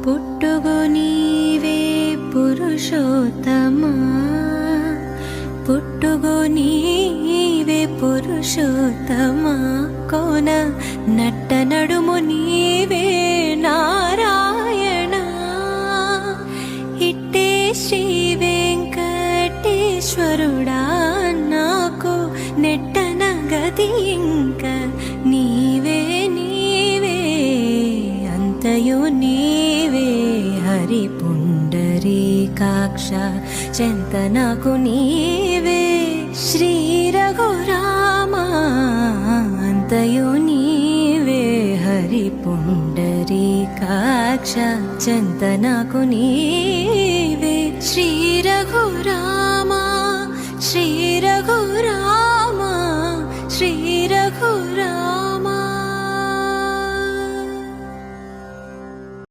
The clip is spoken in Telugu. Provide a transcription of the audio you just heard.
పుట్టుగు నీవే పురుషోత్తమా, పుట్టుగు నీవే పురుషోత్తమా, కోన నట్ట నడుము నీవే నారాయణ. ఇట్టే శ్రీ వెంకటేశ్వరుడా నాకు నెట్టన గది ఇంక నీవే నీవే అంతయు నీవే. హరి పుండరీకాక్ష చెంత నాకు నీవే. శ్రీ రఘురామ అంతయు నీవే. హరి పుండరీకాక్ష చెంత నాకు నీవే. శ్రీ రఘురామ శ్రీ రఘురామ